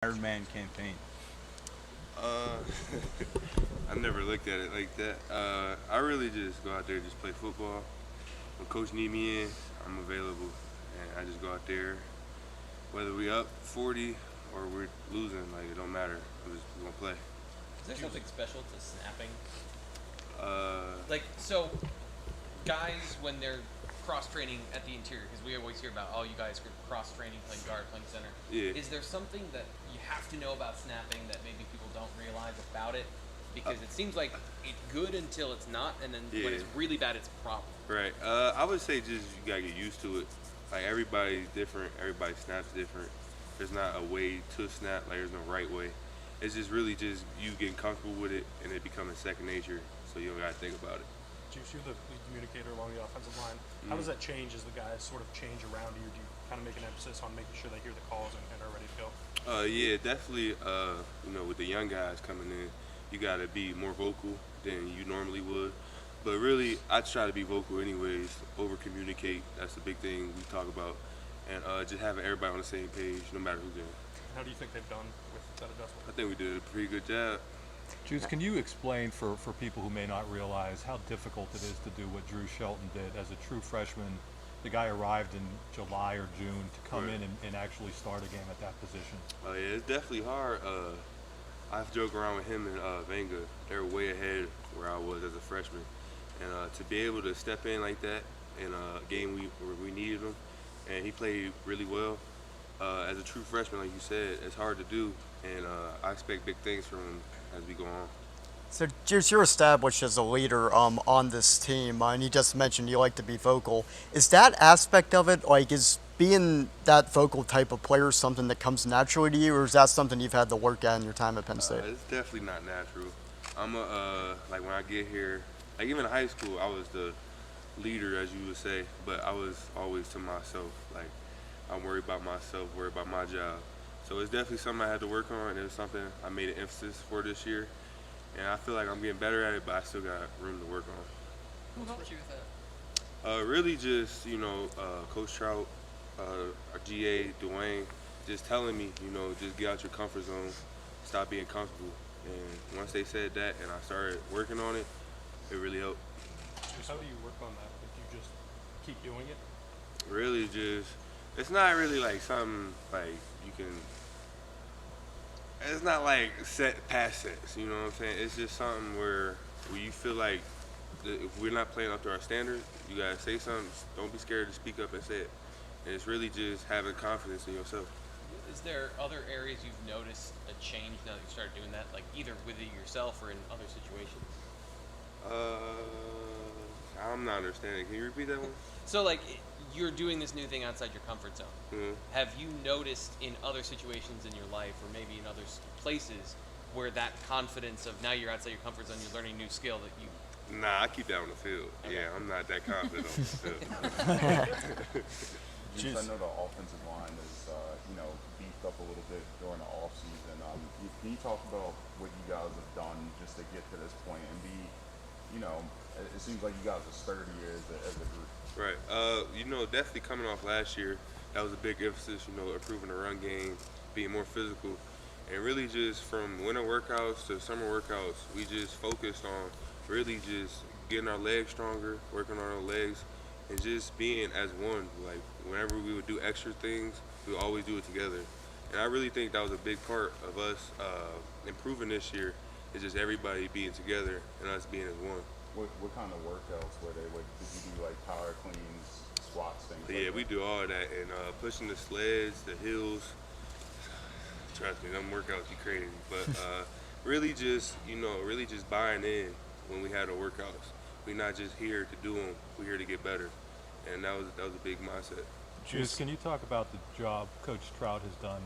Iron Man campaign? Uh, I never looked at it like that. I really just go out there and just play football. When coach need me in, I'm available, and I just go out there. Whether we up 40 or we're losing, like it don't matter. I'm just gonna play. Is there something special to snapping? Uh, Like, so guys, when they're cross training at the interior, because we always hear about, oh, you guys are cross training, playing guard, playing center. yeah. Is there something that you have to know about snapping that maybe people don't realize about it? Because it seems like it's good until it's not, and then when it's Yeah. really bad, it's a problem. Right. I would say just you gotta get used to it. Like everybody's different. Everybody snaps different. There's not a way to snap. Like there's no right way. It's just really just you getting comfortable with it and it becoming second nature. So you don't gotta think about it. Juice, you're the lead communicator along the offensive line. How does that change as the guys sort of change around you? Do you kind of make an emphasis on making sure they hear the calls and are ready to go? Yeah, definitely. With the young guys coming in, you gotta be more vocal than you normally would. But really, I try to be vocal anyways. Over communicate. That's the big thing we talk about, and just having everybody on the same page, no matter who's in. How do you think they've done with that I adjustment? think we did a pretty good job. Juice, can you explain for people who may not realize how difficult it is to do what Drew Shelton did as a true freshman? The guy arrived in July or June to come Right. in and actually start a game at that position. Oh yeah, it's definitely hard. I've joked around with him and Vanga. They're way ahead where I was as a freshman, and to be able to step in like that in a game where we needed him, and he played really well. As a true freshman, like you said, it's hard to do, and I expect big things from him as we go on. So, Juice, you're established as a leader on this team, and you just mentioned you like to be vocal. Is that aspect of it, like, is being that vocal type of player something that comes naturally to you, or is that something you've had to work at in your time at Penn State? It's definitely not natural. I'm like when I get here, like even in high school, I was the leader, as you would say, but I was always to myself. Like I'm worried about myself, worried about my job. So it's definitely something I had to work on. It was something I made an emphasis for this year, and I feel like I'm getting better at it, but I still got room to work on. Who helped you with that? Really, just Coach Trout, our GA Dwayne, just telling me, just get out your comfort zone, stop being comfortable. And once they said that, and I started working on it, it really helped. Juice, how do you work on that? Like, you just keep doing it? Really, just it's not really like something like you can. It's not like set past sets. You know what I'm saying? It's just something where you feel like if we're not playing up to our standard, you gotta say something. Don't be scared to speak up and say it. And it's really just having confidence in yourself. Is there other areas you've noticed a change now that you started doing that, like either with it yourself or in other situations? I'm not understanding. Can you repeat that one? So, like, you're doing this new thing outside your comfort zone. Mhm. Have you noticed in other situations in your life, or maybe in other places, where that confidence of now you're outside your comfort zone, you're learning a new skill that you. Nah, I keep that on the field. Okay. Yeah, I'm not that confident on the field. Juice, I know the offensive line is, beefed up a little bit during the offseason. Can you talk about what you guys have done just to get to this point and be, it seems like you guys are sturdy as a group. Right. Definitely coming off last year, that was a big emphasis, improving the run game, being more physical. And really just from winter workouts to summer workouts, we just focused on really just getting our legs stronger, working on our legs, and just being as one. Like whenever we would do extra things, we would always do it together. And I really think that was a big part of us improving this year, is just everybody being together and us being as one. What kind of workouts were they? Did you do like power cleans, squats, things So like yeah, that? we do all that, and pushing the sleds, the hills. Trust me, them workouts be crazy. But really just buying in when we had our workouts. We're not just here to do them. We're here to get better, and that was a big mindset. Juice, can you talk about the job Coach Trout has done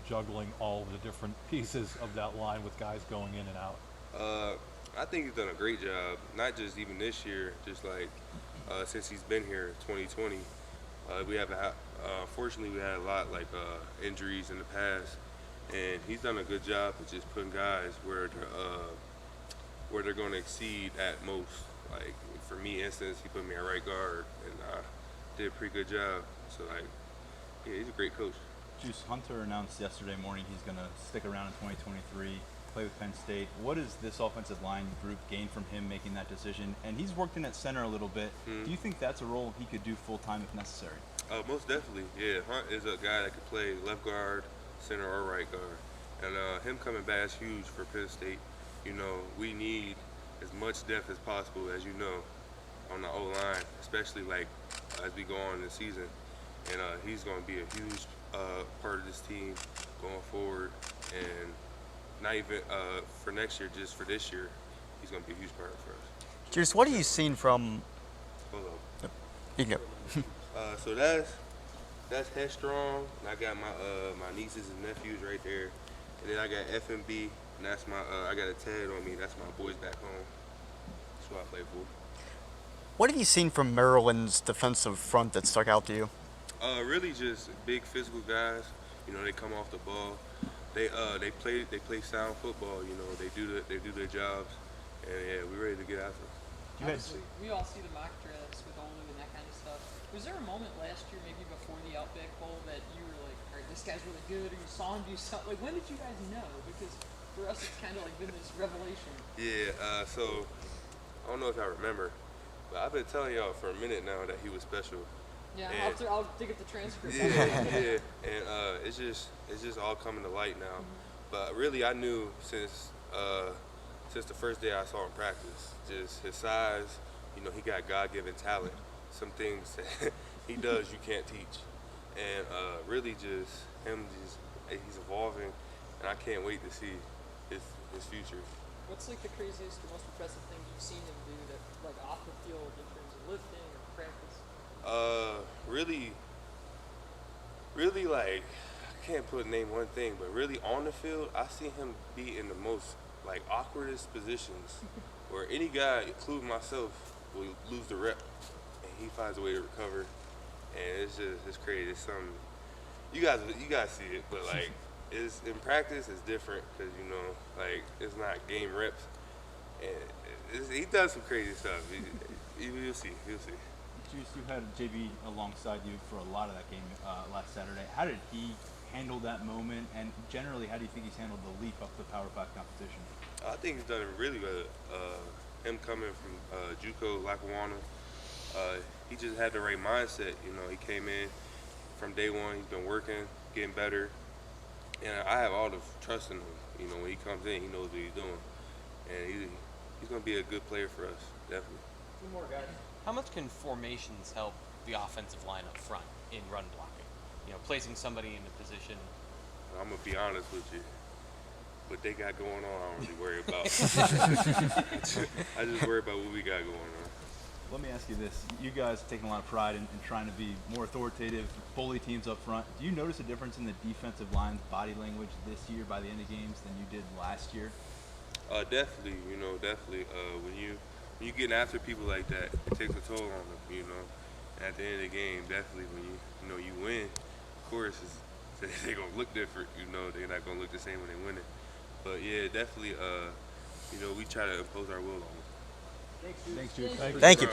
juggling all the different pieces of that line with guys going in and out? I think he's done a great job. Not just even this year, just like since he's been here, 2020. Unfortunately, we had a lot like injuries in the past, and he's done a good job of just putting guys where they're going to exceed at most. Like for me, instance, he put me at right guard, and I did a pretty good job. So yeah, he's a great coach. Juice, Hunter announced yesterday morning he's going to stick around in 2023, play with Penn State. What does this offensive line group gain from him making that decision? And he's worked in at center a little bit. Do you think that's a role he could do full-time if necessary? Most definitely, yeah. Hunt is a guy that can play left guard, center, or right guard. And him coming back is huge for Penn State. You know, we need as much depth as possible, as you know, on the O-line, especially like as we go on in the season. And he's going to be a huge part of this team going forward. And not even for next year, just for this year, he's going to be a huge part for us. Juice, what have you seen from? Hold on. You can go. So that's Headstrong, and I got my nieces and nephews right there, and then I got FMB, and that's my I got a Ted on me. That's my boys back home. That's who I play for. What have you seen from Maryland's defensive front that stuck out to you? Really just big physical guys. You know, they come off the ball. They play sound football. You know, they do their jobs, and yeah, we're ready to get after them. Obviously, we all see the mock drafts with Olu and that kind of stuff. Was there a moment last year, maybe before the Outback Bowl, that you were like, all right, this guy's really good, or you saw him do something? Like, when did you guys know? Because for us, it's kind of like been this revelation. Yeah, so I don't know if y'all remember, but I've been telling y'all for a minute now that he was special. Yeah, And I'll dig at the transcript. yeah, and it's just all coming to light now. But really, I knew since the first day I saw him practice, just his size. You know, he got God-given talent. Some things that he does you can't teach, and really just him. He's evolving, and I can't wait to see his future. What's like the craziest or most impressive thing you've seen him do that, like off the field in terms of lifting or practice? Really like I can't name one thing, but really on the field, I see him be in the most like awkwardest positions, where any guy, including myself, will lose the rep, and he finds a way to recover, and it's crazy. It's something you guys see it, but like it's in practice it's different because you know like it's not game reps, and he does some crazy stuff. You'll see. Juice, you had JB alongside you for a lot of that game last Saturday. How did he handle that moment, and generally, how do you think he's handled the leap up the Power 5 competition? I think he's done really well. Him coming from JUCO, Lackawanna, he just had the right mindset. You know, he came in from day one. He's been working, getting better, and I have all the trust in him. You know, when he comes in, he knows what he's doing, and he's going to be a good player for us, definitely. Two more guys. How much can formations help the offensive line up front in run blocking? You know, placing somebody in a position. I'm going to be honest with you. What they got going on, I don't really worry about. I just worry about what we got going on. Let me ask you this. You guys have taken a lot of pride in trying to be more authoritative, bully teams up front. Do you notice a difference in the defensive line's body language this year by the end of games than you did last year? Definitely. When you getting after people like that, it takes a toll on them, you know. And at the end of the game, definitely when you win, of course, they're going to look different, you know. They're not going to look the same when they win it. But, yeah, definitely, we try to impose our will on them. Thanks, Juice. Thank you.